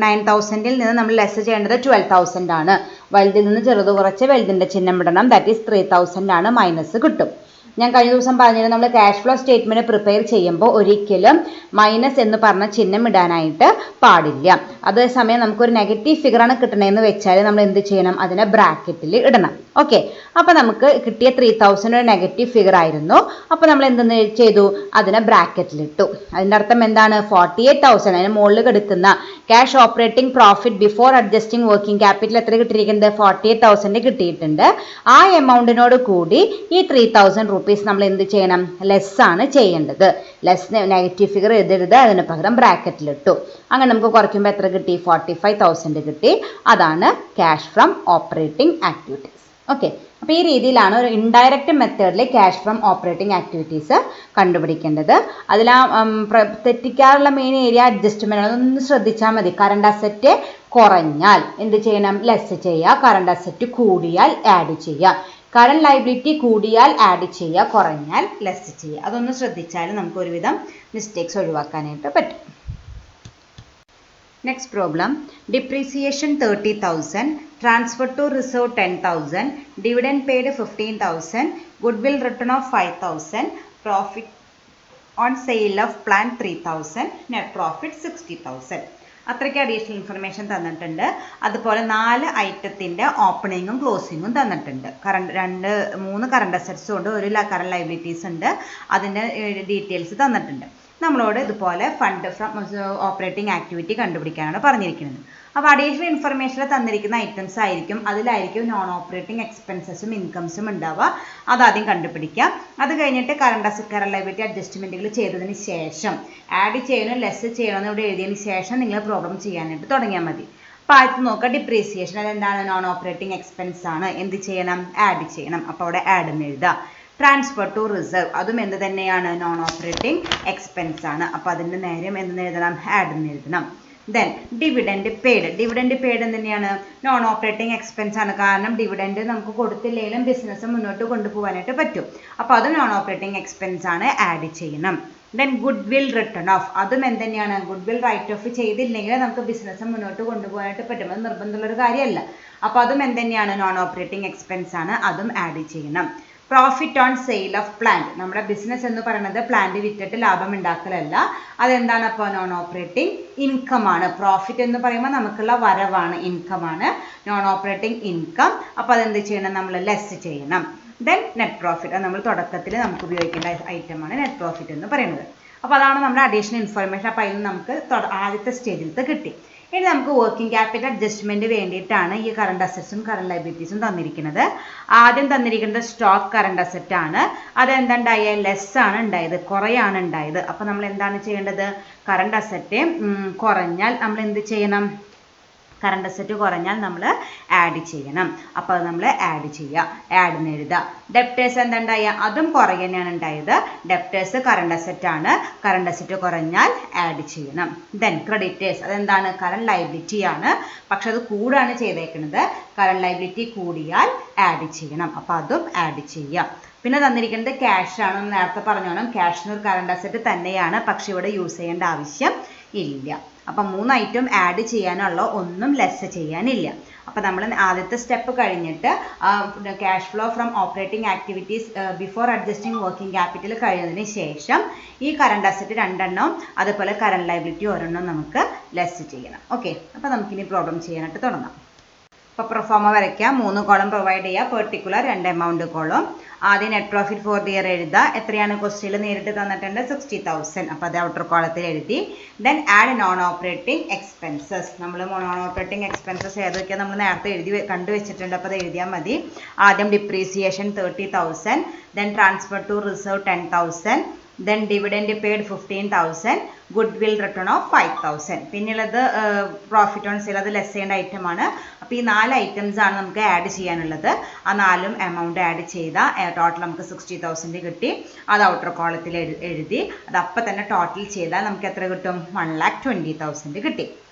9,000 നിന്ന് നമ്മൾ ലെസ് ചെയ്യേണ്ടത് 12,000 ആണ്. വലുതിൽ നിന്ന് ചെറുത് കുറച്ച് വലുതിൻ്റെ ചിഹ്നം ഇടണം. ദാറ്റ് ഈസ് 3,000 ആണ്, മൈനസ് കിട്ടും. ഞാൻ കഴിഞ്ഞ ദിവസം പറഞ്ഞിരുന്നു, നമ്മൾ ക്യാഷ് ഫ്ലോ സ്റ്റേറ്റ്മെൻറ്റ് പ്രിപ്പയർ ചെയ്യുമ്പോൾ ഒരിക്കലും മൈനസ് എന്ന് പറഞ്ഞ ചിഹ്നം ഇടാനായിട്ട് പാടില്ല. അതേസമയം നമുക്കൊരു നെഗറ്റീവ് ഫിഗറാണ് കിട്ടണമെന്ന് വെച്ചാൽ നമ്മൾ എന്ത് ചെയ്യണം, അതിനെ ബ്രാക്കറ്റിൽ ഇടണം. ഓക്കെ, അപ്പോൾ നമുക്ക് കിട്ടിയ 3,000 ഒരു നെഗറ്റീവ് ഫിഗർ ആയിരുന്നു. അപ്പോൾ നമ്മൾ എന്തെന്ന് ചെയ്തു, അതിനെ ബ്രാക്കറ്റിലിട്ടു. അതിൻ്റെ അർത്ഥം എന്താണ്, 48,000 അതിന് മുകളിൽ കിടക്കുന്ന cash operating profit before adjusting working capital എത്ര കിട്ടിയിരിക്കുന്നത്, 48,000 കിട്ടിയിട്ടുണ്ട്. ആ എമൗണ്ടിനോട് കൂടി ഈ 3,000 റുപ്പീസ് നമ്മൾ എന്ത് ചെയ്യണം, ലെസ് ആണ് ചെയ്യേണ്ടത്. ലെസ് നെഗറ്റീവ് ഫിഗർ എഴുതരുത്, അതിന് പകരം ബ്രാക്കറ്റിലിട്ടു. അങ്ങനെ നമുക്ക് കുറയ്ക്കുമ്പോൾ എത്ര കിട്ടി, 45,000 കിട്ടി. അതാണ് cash from operating activities. Okay, അപ്പോൾ ഈ രീതിയിലാണ് ഒരു ഇൻഡയറക്റ്റ് മെത്തേഡിൽ ക്യാഷ് ഫ്രം ഓപ്പറേറ്റിംഗ് ആക്ടിവിറ്റീസ് കണ്ടുപിടിക്കേണ്ടത്. അതിൽ തെറ്റിക്കാറുള്ള മെയിൻ ഏരിയ അഡ്ജസ്റ്റ്മെൻറ്റ്, അതൊന്ന് ശ്രദ്ധിച്ചാൽ മതി. കറണ്ട് അസറ്റ് കുറഞ്ഞാൽ എന്ത് ചെയ്യണം, ലെസ് ചെയ്യുക. കറണ്ട് അസറ്റ് കൂടിയാൽ ആഡ് ചെയ്യുക. കറണ്ട് ലൈബിലിറ്റി കൂടിയാൽ ആഡ് ചെയ്യുക, കുറഞ്ഞാൽ ലെസ് ചെയ്യുക. അതൊന്ന് ശ്രദ്ധിച്ചാൽ നമുക്ക് ഒരുവിധം മിസ്റ്റേക്സ് ഒഴിവാക്കാനായിട്ട് പറ്റും. Next problem, depreciation 30,000, transfer to reserve 10,000, dividend paid 15,000, goodwill written off 5,000, profit on sale of plan 3,000, net profit 60,000. അത്രയ്ക്ക് അഡീഷണൽ ഇൻഫർമേഷൻ തന്നിട്ടുണ്ട്. അതുപോലെ 4 ഐറ്റത്തിൻ്റെ ഓപ്പണിങ്ങും ക്ലോസിങ്ങും തന്നിട്ടുണ്ട്. 3 കറണ്ട് അസറ്റ്സും ഉണ്ട്, 1 കറണ്ട് ലൈബിലിറ്റീസ് ഉണ്ട്. അതിൻ്റെ ഡീറ്റെയിൽസ് തന്നിട്ടുണ്ട്. നമ്മളോട് ഇതുപോലെ ഫണ്ട് ഫ്രം ഓപ്പറേറ്റിംഗ് ആക്ടിവിറ്റി കണ്ടുപിടിക്കാനാണ് പറഞ്ഞിരിക്കുന്നത്. അപ്പോൾ അഡീഷണൽ ഇൻഫർമേഷനിൽ തന്നിരിക്കുന്ന ഐറ്റംസ് ആയിരിക്കും, അതിലായിരിക്കും നോൺ ഓപ്പറേറ്റിംഗ് എക്സ്പെൻസസും ഇൻകംസും ഉണ്ടാവുക. അതാദ്യം കണ്ടുപിടിക്കുക. അത് കഴിഞ്ഞിട്ട് കറണ്ട് അസറ്റ് കറണ്ട് ലൈബിലിറ്റി അഡ്ജസ്റ്റ്മെൻറ്റുകൾ ചെയ്തതിന് ശേഷം ആഡ് ചെയ്യണോ ലെസ് ചെയ്യണമെന്ന് ഇവിടെ എഴുതിയതിന് ശേഷം നിങ്ങൾ പ്രോബ്ലം ചെയ്യാനായിട്ട് തുടങ്ങിയാൽ മതി. അപ്പോൾ ആദ്യത്തെ നോക്കുക, ഡിപ്രീസിയേഷൻ അതെന്താണ്, നോൺ ഓപ്പറേറ്റിംഗ് എക്സ്പെൻസ് ആണ്. എന്ത് ചെയ്യണം, ആഡ് ചെയ്യണം. അപ്പോൾ അവിടെ ആഡ് എന്ന് എഴുതാം. ട്രാൻസ്ഫർ ടു റിസർവ് അതും എന്ത് തന്നെയാണ്, നോൺ ഓപ്പറേറ്റിംഗ് എക്സ്പെൻസ് ആണ്. അപ്പോൾ അതിൻ്റെ നേരം എന്തെന്ന് എഴുതണം, ആഡ് എന്ന് എഴുതണം. ദെൻ ഡിവിഡൻഡ് പെയ്ഡ് തന്നെയാണ്, നോൺ ഓപ്പറേറ്റിംഗ് എക്സ്പെൻസ് ആണ്. കാരണം ഡിവിഡൻഡ് നമുക്ക് കൊടുത്തില്ലെങ്കിലും ബിസിനസ് മുന്നോട്ട് കൊണ്ടുപോകാനായിട്ട് പറ്റും. അപ്പോൾ അത് നോൺ ഓപ്പറേറ്റിംഗ് എക്സ്പെൻസ് ആണ്, ആഡ് ചെയ്യണം. Then good will written of, അതും എന്തുതന്നെയാണ്, ഗുഡ് വിൽ റൈറ്റ് ഓഫ് ചെയ്തില്ലെങ്കിൽ നമുക്ക് ബിസിനസ് മുന്നോട്ട് കൊണ്ടുപോകാനായിട്ട് പറ്റും, അത് നിർബന്ധമുള്ളൊരു കാര്യമല്ല. അപ്പോൾ അതും എന്തുതന്നെയാണ്, നോൺ ഓപ്പറേറ്റിംഗ് എക്സ്പെൻസ് ആണ്, അതും ആഡ് ചെയ്യണം. Profit on sale of plant, നമ്മുടെ ബിസിനസ് എന്ന് പറയുന്നത് പ്ലാന്റ് വിറ്റിട്ട് ലാഭം ഉണ്ടാക്കലല്ല, അതെന്താണ് അപ്പോൾ നോൺ ഓപ്പറേറ്റിംഗ് ഇൻകം ആണ്. പ്രോഫിറ്റ് എന്ന് പറയുമ്പോൾ നമുക്കുള്ള വരവാണ്, ഇൻകം ആണ്, നോൺ ഓപ്പറേറ്റിംഗ് ഇൻകം. അപ്പോൾ അതെന്ത് ചെയ്യണം, നമ്മൾ ലെസ് ചെയ്യണം. ദെൻ നെറ്റ് പ്രോഫിറ്റ്, അത് നമ്മൾ തുടക്കത്തിൽ നമുക്ക് ഉപയോഗിക്കേണ്ട ഐറ്റമാണ് നെറ്റ് പ്രോഫിറ്റ് എന്ന് പറയുന്നത്. അപ്പോൾ അതാണ് നമ്മുടെ അഡീഷണൽ ഇൻഫർമേഷൻ. അപ്പോൾ അതിൽ നമുക്ക് ആദ്യത്തെ സ്റ്റേജിലത്തെ കിട്ടി. ഇനി നമുക്ക് വർക്കിംഗ് ക്യാപിറ്റൽ അഡ്ജസ്റ്റ്മെന്റ് വേണ്ടിയിട്ടാണ് ഈ കറണ്ട് അസറ്റ്സും കറണ്ട് ലയബിലിറ്റീസും തന്നിരിക്കുന്നത്. ആദ്യം തന്നിരിക്കുന്നത് സ്റ്റോക്ക് കറണ്ട് അസറ്റ് ആണ്. അതെന്താണ്ടായ ലെസ് ആണ് ഉണ്ടായത്, കുറയാണ് ഉണ്ടായത്. അപ്പോൾ നമ്മൾ എന്താണ് ചെയ്യേണ്ടത്, കറണ്ട് അസറ്റ് കുറഞ്ഞാൽ നമ്മൾ എന്ത് ചെയ്യണം, കറണ്ട് അസറ്റ് കുറഞ്ഞാൽ നമ്മൾ ആഡ് ചെയ്യണം. അപ്പോൾ അത് നമ്മൾ ആഡ് ചെയ്യുക, ആഡ് എന്ന് എഴുതുക. ഡെപ്റ്റേഴ്സ് എന്താണ്ടായ, അതും കുറയാനാണ് ഉണ്ടായത്. ഡെപ്റ്റേഴ്സ് കറണ്ട് അസറ്റ് ആണ്, കറണ്ട് അസറ്റ് കുറഞ്ഞാൽ ആഡ് ചെയ്യണം. ദെൻ ക്രെഡിറ്റേഴ്സ്, അതെന്താണ്, കറണ്ട് ലയബിലിറ്റി ആണ്, പക്ഷെ അത് കൂടാണ് ചെയ്തേക്കുന്നത്. കറണ്ട് ലയബിലിറ്റി കൂടിയാൽ ആഡ് ചെയ്യണം, അപ്പോൾ അതും ആഡ് ചെയ്യുക. പിന്നെ തന്നിരിക്കുന്നത് ക്യാഷ് ആണ്. നേരത്തെ പറഞ്ഞോണം, ക്യാഷിന് ഒരു കറണ്ട് അസറ്റ് തന്നെയാണ്, പക്ഷെ ഇവിടെ യൂസ് ചെയ്യേണ്ട ആവശ്യം ഇല്ല. അപ്പം 3 ഐറ്റം ആഡ് ചെയ്യാനുള്ള, ഒന്നും ലെസ് ചെയ്യാനില്ല. അപ്പോൾ നമ്മൾ ആദ്യത്തെ സ്റ്റെപ്പ് കഴിഞ്ഞിട്ട് cash flow from operating activities before adjusting working capital കഴിയുന്നതിന് ശേഷം ഈ കറണ്ട് അസറ്റ് 2 എണ്ണം, അതുപോലെ കറണ്ട് ലയബിലിറ്റി 1 എണ്ണം നമുക്ക് ലെസ് ചെയ്യണം. ഓക്കെ, അപ്പോൾ നമുക്കിനി പ്രോബ്ലം ചെയ്യാനായിട്ട് തുടങ്ങാം. അപ്പോൾ പ്രൊഫോമ വരയ്ക്കാം. 3 കോളം പ്രൊവൈഡ് ചെയ്യുക, പെർട്ടിക്കുലർ 2 എമൗണ്ട് കോളം. ആദ്യം net profit for the year എഴുതുക. എത്രയാണ് ക്വസ്റ്റ്യനിൽ നേരിട്ട് തന്നിട്ടുണ്ട്, 60,000. അപ്പോൾ അത് ഔട്ടർ കോളത്തിൽ എഴുതി. Then add non operating expenses. നമ്മൾ നോൺ ഓപ്പറേറ്റിംഗ് എക്സ്പെൻസസ് ഏതൊക്കെയാണ് നമ്മൾ നേരത്തെ കണ്ടുവച്ചിട്ടുണ്ട്, അപ്പോൾ അത് എഴുതിയാൽ മതി. ആദ്യം depreciation 30,000, then transfer to reserve 10,000, then dividend paid 15,000, goodwill written off 5,000. പിന്നെയുള്ളത് പ്രോഫിറ്റ് ഓൺ സെയിൽ, അത് ലെസ് ചെയ്യേണ്ട ഐറ്റമാണ്. അപ്പോൾ ഈ 4 ഐറ്റംസ് ആണ് നമുക്ക് ആഡ് ചെയ്യാനുള്ളത്. ആ 4 എമൗണ്ട് ആഡ് ചെയ്താൽ ടോട്ടൽ നമുക്ക് 60,000 കിട്ടി. അത് ഔട്ടർ കോളത്തിൽ എഴുതി. അത് അപ്പം തന്നെ ടോട്ടൽ ചെയ്താൽ നമുക്ക് എത്ര കിട്ടും, 1,20,000 കിട്ടി.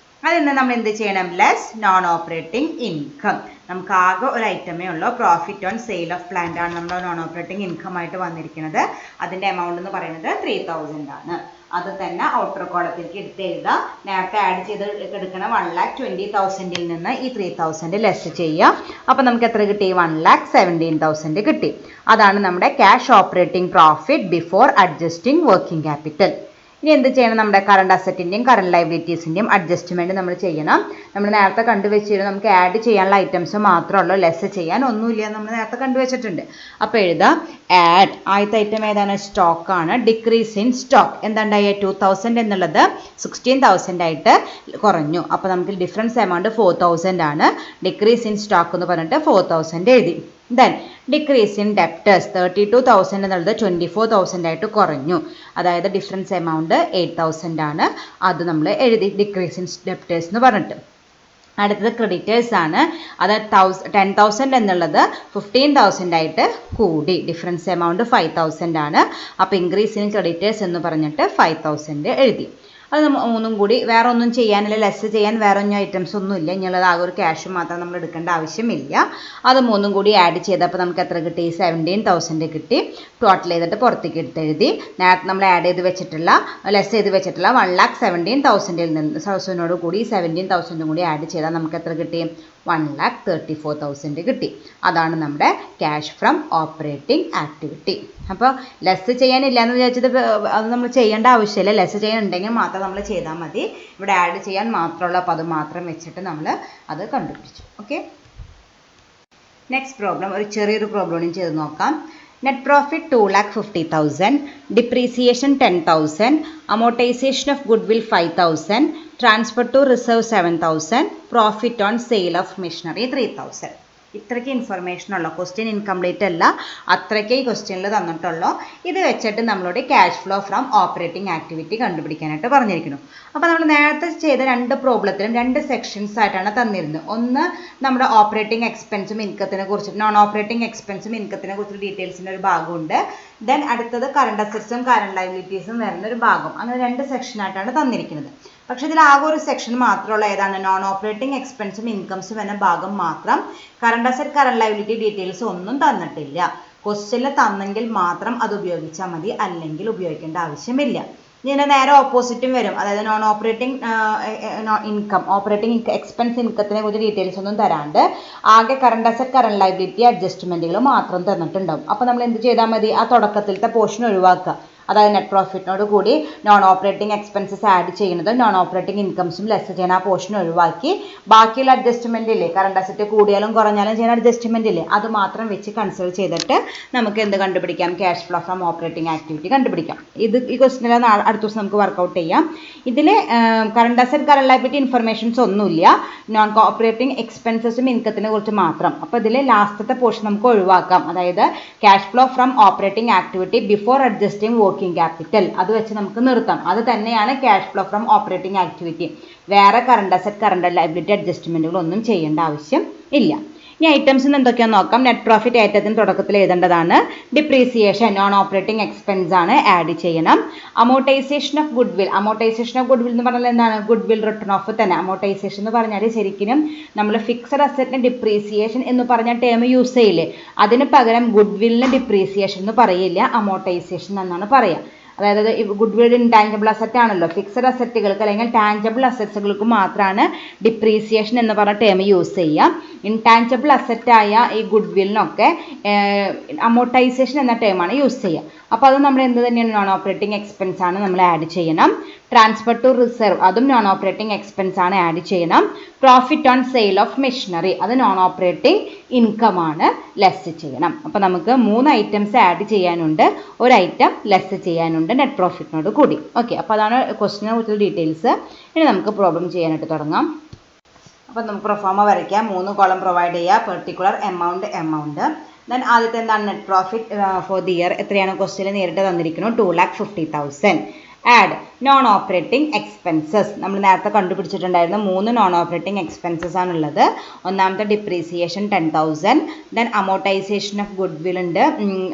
അതിൽ നിന്ന് നമ്മൾ എന്ത് ചെയ്യണം, ലെസ് നോൺ ഓപ്പറേറ്റിംഗ് ഇൻകം. നമുക്ക് ആകെ ഒരു ഐറ്റമേ ഉള്ളൂ, profit on sale of plant ആണ് നമ്മുടെ നോൺ ഓപ്പറേറ്റിംഗ് ഇൻകം ആയിട്ട് വന്നിരിക്കുന്നത്. അതിൻ്റെ എമൗണ്ട് എന്ന് പറയുന്നത് 3,000 ആണ്. അത് തന്നെ ഔട്ടർ കോളത്തിലേക്ക് എടുത്ത് എഴുതുക. നേരത്തെ ആഡ് ചെയ്ത് എടുക്കണം 1,20,000 നിന്ന് ഈ 3,000 ലെസ് ചെയ്യാം. അപ്പോൾ നമുക്ക് എത്ര കിട്ടി, 1,17,000 കിട്ടി. അതാണ് നമ്മുടെ cash operating profit before adjusting working capital. ഇനി എന്ത് ചെയ്യണം, നമ്മുടെ കറണ്ട് അസറ്റിൻ്റെയും കറണ്ട് ലയബിലിറ്റീസിൻ്റെയും അഡ്ജസ്റ്റ്മെൻറ്റ് നമ്മൾ ചെയ്യണം. നമ്മൾ നേരത്തെ കണ്ടുവച്ചിരുന്നു, നമുക്ക് ആഡ് ചെയ്യാനുള്ള ഐറ്റംസ് മാത്രമേ ഉള്ളൂ, ലെസ് ചെയ്യാൻ ഒന്നുമില്ല, നമ്മൾ നേരത്തെ കണ്ടുവച്ചിട്ടുണ്ട്. അപ്പോൾ എഴുതാം ആഡ്. ആദ്യത്തെ ഐറ്റം ഏതാണ്, സ്റ്റോക്കാണ്. ഡിക്രീസ് ഇൻ സ്റ്റോക്ക് എന്താണ്ടായ, 2,000 എന്നുള്ളത് 16,000 ആയിട്ട് കുറഞ്ഞു. അപ്പോൾ നമുക്ക് ഡിഫറൻസ് എമൗണ്ട് 4,000 ആണ്. ഡിക്രീസ് ഇൻ സ്റ്റോക്ക് എന്ന് പറഞ്ഞിട്ട് 4,000 എഴുതി. ദെൻ ഡിക്രീസ് ഇൻ ഡെപ്റ്റേഴ്സ് 32,000 എന്നുള്ളത് 24,000 ആയിട്ട് കുറഞ്ഞു. അതായത് ഡിഫറൻസ് എമൗണ്ട് 8,000 ആണ്. അത് നമ്മൾ എഴുതി ഡിക്രീസ് ഇൻ ഡെപ്റ്റേഴ്സ് എന്ന് പറഞ്ഞിട്ട്. അടുത്തത് ക്രെഡിറ്റേഴ്സ് ആണ്. അത് 10,000 എന്നുള്ളത് 15,000 ആയിട്ട് കൂടി. ഡിഫറൻസ് എമൗണ്ട് 5,000 ആണ്. അപ്പോൾ ഇൻക്രീസ് ഇൻ ക്രെഡിറ്റേഴ്സ് എന്ന് പറഞ്ഞിട്ട് 5,000 എഴുതി. അത് 3 കൂടി, വേറെ ഒന്നും ചെയ്യാനില്ല, ലെസ് ചെയ്യാൻ വേറെ ഒന്നും ഐറ്റംസ് ഒന്നും ഇല്ല. ഇനിയുള്ളത് ആകെ ഒരു ക്യാഷ് മാത്രം നമ്മൾ എടുക്കേണ്ട ആവശ്യമില്ല. അത് 3 കൂടി ആഡ് ചെയ്തപ്പോൾ നമുക്ക് എത്ര കിട്ടി, 17,000 കിട്ടി. ടോട്ടൽ ചെയ്തിട്ട് പുറത്തേക്ക് എടുത്തെഴുതി. നേരത്തെ നമ്മൾ ആഡ് ചെയ്ത് വെച്ചിട്ടുള്ള, ലെസ് ചെയ്ത് വെച്ചിട്ടുള്ള 1,17,000 നിന്ന് കൂടി 17,000 കൂടി ആഡ് ചെയ്താൽ നമുക്ക് എത്ര കിട്ടി, 1,34,000 കിട്ടി. അതാണ് നമ്മുടെ ക്യാഷ് ഫ്രം ഓപ്പറേറ്റിംഗ് ആക്ടിവിറ്റി. അപ്പോൾ ലെസ് ചെയ്യാനില്ല എന്ന് വിചാരിച്ചത് അത് നമ്മൾ ചെയ്യേണ്ട ആവശ്യമില്ല. ലെസ് ചെയ്യാനുണ്ടെങ്കിൽ മാത്രം നമ്മൾ ചെയ്താൽ മതി. ഇവിടെ ആഡ് ചെയ്യാൻ മാത്രമുള്ള, അപ്പോൾ അത് മാത്രം വെച്ചിട്ട് നമ്മൾ അത് കണ്ടുപിടിച്ചു. ഓക്കെ, നെക്സ്റ്റ് പ്രോബ്ലം ഒരു ചെറിയൊരു പ്രോബ്ലം ചെയ്ത് നോക്കാം. Net profit 2,50,000, depreciation 10,000, amortisation of goodwill 5,000, transfer to reserve 7,000, profit on sale of machinery 3,000. ഇത്രയ്ക്ക് ഇൻഫർമേഷൻ ഉള്ള ക്വസ്റ്റ്യൻ ഇൻകംപ്ലീറ്റ് അല്ല, അത്രയ്ക്ക് ഈ ക്വസ്റ്റ്യനിൽ തന്നിട്ടുള്ളൂ. ഇത് വെച്ചിട്ട് നമ്മളോട് cash flow from operating activity കണ്ടുപിടിക്കാനായിട്ട് പറഞ്ഞിരിക്കുന്നു. അപ്പോൾ നമ്മൾ നേരത്തെ ചെയ്ത 2 പ്രോബ്ലത്തിലും 2 സെക്ഷൻസ് ആയിട്ടാണ് തന്നിരുന്നത്. ഒന്ന് നമ്മുടെ ഓപ്പറേറ്റിംഗ് എക്സ്പെൻസും ഇൻകത്തിനെ കുറിച്ച്, നോൺ ഓപ്പറേറ്റിംഗ് എക്സ്പെൻസും ഇൻകത്തിനെ കുറിച്ച് ഡീറ്റെയിൽസിൻ്റെ ഒരു ഭാഗമുണ്ട്. ദെൻ അടുത്തത് കറണ്ട് അസറ്റ്സും കറണ്ട് ലയബിലിറ്റീസും വരുന്ന ഒരു ഭാഗം. അങ്ങനെ 2 സെക്ഷനായിട്ടാണ് തന്നിരിക്കുന്നത്. പക്ഷേ ഇതിൽ ആകെ ഒരു സെക്ഷൻ മാത്രമുള്ള ഏതാണ്, നോൺ ഓപ്പറേറ്റിംഗ് എക്സ്പെൻസും ഇൻകംസും എന്ന ഭാഗം മാത്രം. Current asset current liability details ഒന്നും തന്നിട്ടില്ല. ക്വസ്റ്റ്യനിൽ തന്നെങ്കിൽ മാത്രം അത് ഉപയോഗിച്ചാൽ മതി, അല്ലെങ്കിൽ ഉപയോഗിക്കേണ്ട ആവശ്യമില്ല. ഇതിൻ്റെ നേരെ ഓപ്പോസിറ്റും വരും. അതായത് non operating income, operating expense ഇൻകത്തിനെ കുറിച്ച് ഡീറ്റെയിൽസ് ഒന്നും തരാണ്ട് ആകെ കറണ്ട് അസറ്റ് കറണ്ട് ലയബിലിറ്റി അഡ്ജസ്റ്റ്മെൻറ്റുകൾ മാത്രം തന്നിട്ടുണ്ടാവും. അപ്പോൾ നമ്മൾ എന്ത് ചെയ്താൽ മതി, ആ തുടക്കത്തിലത്തെ പോർഷൻ ഒഴിവാക്കുക. അതായത് നെറ്റ് പ്രോഫിറ്റിനോട് കൂടി നോൺ ഓപ്പറേറ്റിംഗ് എക്സ്പെൻസസ് ആഡ് ചെയ്യുന്നത് നോൺ ഓപ്പറേറ്റിംഗ് ഇൻകംസും ലെസ് ചെയ്യുന്ന ആ പോർഷൻ ഒഴിവാക്കി ബാക്കിയുള്ള അഡ്ജസ്റ്റ്മെൻ്റ് ഇല്ലേ, കറണ്ട് അസറ്റ് കൂടിയാലും കുറഞ്ഞാലും ചെയ്യുന്ന അഡ്ജസ്റ്റ്മെൻ്റ് ഇല്ലേ, അത് മാത്രം വെച്ച് കൺസിഡർ ചെയ്തിട്ട് നമുക്ക് എന്ത് കണ്ടുപിടിക്കാം, cash flow from operating activity കണ്ടുപിടിക്കാം. ഈ ക്വസ്റ്റിനെ അടുത്ത ദിവസം നമുക്ക് വർക്കൗട്ട് ചെയ്യാം. ഇതിൽ current asset current liability informations ഒന്നുമില്ല, നോൺ ഓപ്പറേറ്റിംഗ് എക്സ്പെൻസസും ഇൻകത്തിനെ കുറിച്ച് മാത്രം. അപ്പോൾ ഇതിൽ ലാസ്റ്റത്തെ പോർഷൻ നമുക്ക് ഒഴിവാക്കാം. അതായത് cash flow from operating activity before adjusting working capital, അത് വെച്ച് നമുക്ക് നിർത്താം. അത് തന്നെയാണ് cash flow from operating activity. വേറെ കറണ്ട് അസറ്റ് കറണ്ട് ലയബിലിറ്റി അഡ്ജസ്റ്റ്മെൻറ്റുകളൊന്നും ചെയ്യേണ്ട ആവശ്യം ഇല്ല. ഇനി ഐറ്റംസിന് എന്തൊക്കെയാണെന്ന് നോക്കാം. നെറ്റ് പ്രോഫിറ്റ് ഐറ്റത്തിന് തുടക്കത്തിൽ എഴുതേണ്ടതാണ്. ഡിപ്രീസിയേഷൻ നോൺ ഓപ്പറേറ്റിംഗ് എക്സ്പെൻസ് ആണ്, ആഡ് ചെയ്യണം. Amortisation of goodwill, amortisation of goodwill എന്ന് പറഞ്ഞാൽ എന്താണ്, ഗുഡ് വിൽ റിട്ടേൺ ഓഫ് തന്നെ. അമോർട്ടൈസേഷൻ എന്ന് പറഞ്ഞാൽ ശരിക്കും നമ്മൾ ഫിക്സഡ് അസറ്റിന് ഡിപ്രീസിയേഷൻ എന്ന് പറഞ്ഞ ടേം യൂസ് ചെയ്യില്ലേ, അതിന് പകരം ഗുഡ് വില്ലിന് ഡിപ്രീസിയേഷൻ എന്ന് പറയില്ല, അമോർട്ടൈസേഷൻ എന്നാണ് പറയുക. അതായത് ഗുഡ് വിൽ ഇൻടാഞ്ചിബിൾ അസറ്റ് ആണല്ലോ, ഫിക്സഡ് അസറ്റുകൾക്ക് അല്ലെങ്കിൽ ടാഞ്ചിബിൾ അസറ്റ്സുകൾക്ക് മാത്രമാണ് ഡിപ്രീസിയേഷൻ എന്ന് പറഞ്ഞ ടേം യൂസ് ചെയ്യുക. ഇൻടാഞ്ചിബിൾ അസറ്റായ ഈ ഗുഡ് വില്ലിനൊക്കെ അമോർട്ടൈസേഷൻ എന്ന ടേമാണ് യൂസ് ചെയ്യുക. അപ്പോൾ അത് നമ്മൾ എന്ത് തന്നെയാണ്, നോൺ ഓപ്പറേറ്റിംഗ് എക്സ്പെൻസ് ആണ് നമ്മൾ ആഡ് ചെയ്യണം. ട്രാൻസ്ഫർ ടു റിസർവ്, അതും നോൺ ഓപ്പറേറ്റിംഗ് എക്സ്പെൻസ് ആണ്, ആഡ് ചെയ്യണം. Profit on sale of machinery, അത് നോൺ ഓപ്പറേറ്റിംഗ് ഇൻകം ആണ്, ലെസ് ചെയ്യണം. അപ്പോൾ നമുക്ക് 3 ഐറ്റംസ് ആഡ് ചെയ്യാനുണ്ട്, ഒരു ഐറ്റം ലെസ് ചെയ്യാനുണ്ട് നെറ്റ് പ്രോഫിറ്റിനോട് കൂടി. ഓക്കെ, അപ്പോൾ അതാണ് ക്വസ്റ്റിനെ കുറിച്ചുള്ള ഡീറ്റെയിൽസ്. ഇനി നമുക്ക് പ്രോബ്ലം ചെയ്യാനായിട്ട് തുടങ്ങാം. അപ്പോൾ നമുക്ക് പ്രൊഫോമ വരയ്ക്കാം. 3 കോളം പ്രൊവൈഡ് ചെയ്യുക, പെർട്ടിക്കുലർ എമൗണ്ട്. ദെൻ ആദ്യത്തെ എന്താണ്, net profit for the year എത്രയാണ് ക്വസ്റ്റ്യനിൽ നേരിട്ട് തന്നിരിക്കുന്നു, 2,50,000. ആഡ് നോൺ ഓപ്പറേറ്റിംഗ് എക്സ്പെൻസസ്, നമ്മൾ നേരത്തെ കണ്ടുപിടിച്ചിട്ടുണ്ടായിരുന്നു 3 നോൺ ഓപ്പറേറ്റിംഗ് എക്സ്പെൻസസ് ആണുള്ളത്. ഒന്നാമത്തെ depreciation 10,000, then amortisation of goodwill ഉണ്ട്,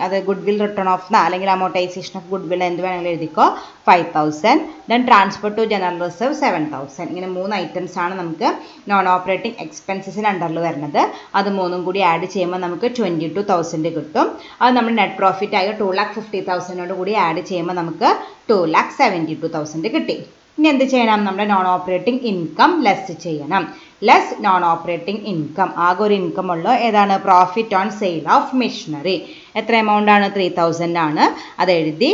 അത് ഗുഡ് വിൽ റിട്ടേൺ ഓഫ് അല്ലെങ്കിൽ അമോർട്ടൈസേഷൻ ഓഫ് ഗുഡ് വിൽ എന്ത് വേണമെങ്കിലും എഴുതിക്കോ, 5,000, then transfer to general reserve 7,000. ഇങ്ങനെ 3 ഐറ്റംസ് ആണ് നമുക്ക് നോൺ ഓപ്പറേറ്റിംഗ് എക്സ്പെൻസസിന് അണ്ടറിൽ വരുന്നത്. അത് 3ഉം കൂടി ആഡ് ചെയ്യുമ്പോൾ നമുക്ക് 22,000 കിട്ടും. അത് നമ്മൾ നെറ്റ് പ്രോഫിറ്റ് ആയ 2,50,000 കൂടി ആഡ് ചെയ്യുമ്പോൾ നമുക്ക് 2,72,000 കിട്ടി. ഇനി എന്ത് ചെയ്യണം, നമ്മുടെ നോൺ ഓപ്പറേറ്റിംഗ് ഇൻകം ലെസ് ചെയ്യണം. ലെസ് നോൺ ഓപ്പറേറ്റിംഗ് ഇൻകം, ആകെ ഒരു ഇൻകം ഉള്ളൂ, ഏതാണ്, profit on sale of machinery. എത്ര എമൗണ്ട് ആണ്, 3,000 ആണ്. അത് എഴുതി.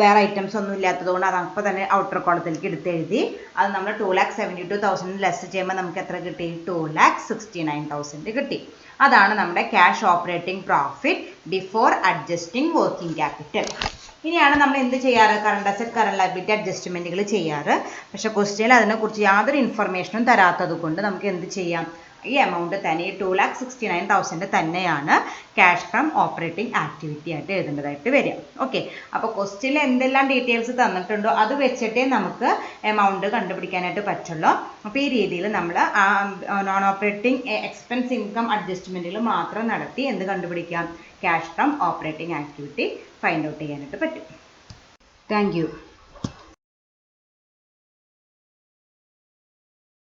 വേറെ ഐറ്റംസ് ഒന്നും ഇല്ലാത്തതുകൊണ്ട് അത് അപ്പോൾ തന്നെ ഔട്ടർ കോളത്തിലേക്ക് എടുത്ത് എഴുതി. അത് നമ്മൾ 2,72,000 ലെസ് ചെയ്യുമ്പോൾ നമുക്ക് എത്ര കിട്ടി, 2,69,000 കിട്ടി. അതാണ് നമ്മുടെ cash operating profit before adjusting working capital. ഇനിയാണ് നമ്മൾ എന്ത് ചെയ്യാറ്, കറണ്ട് അസറ്റ് കറണ്ട് ലയബിലിറ്റി അഡ്ജസ്റ്റ്മെൻറ്റുകൾ ചെയ്യാറ്. പക്ഷേ ക്വസ്റ്റ്യനിൽ അതിനെക്കുറിച്ച് യാതൊരു ഇൻഫർമേഷനും തരാത്തത് കൊണ്ട് നമുക്ക് എന്ത് ചെയ്യാം, ഈ എമൗണ്ട് തന്നെ, ഈ 2,69,000 തന്നെയാണ് ക്യാഷ് ഫ്രം ഓപ്പറേറ്റിംഗ് ആക്ടിവിറ്റി ആയിട്ട് എഴുതേണ്ടതായിട്ട് വരിക. ഓക്കെ, അപ്പോൾ ക്വസ്റ്റ്യനിൽ എന്തെല്ലാം ഡീറ്റെയിൽസ് തന്നിട്ടുണ്ടോ അത് വെച്ചിട്ടേ നമുക്ക് എമൗണ്ട് കണ്ടുപിടിക്കാനായിട്ട് പറ്റുള്ളൂ. അപ്പോൾ ഈ രീതിയിൽ നമ്മൾ നോൺ ഓപ്പറേറ്റിംഗ് എക്സ്പെൻസ് ഇൻകം അഡ്ജസ്റ്റ്മെൻറ്റുകൾ മാത്രം നടത്തി എന്ത് കണ്ടുപിടിക്കാം, cash from operating activity find out ചെയ്യാനായിട്ട് പറ്റും. Thank you.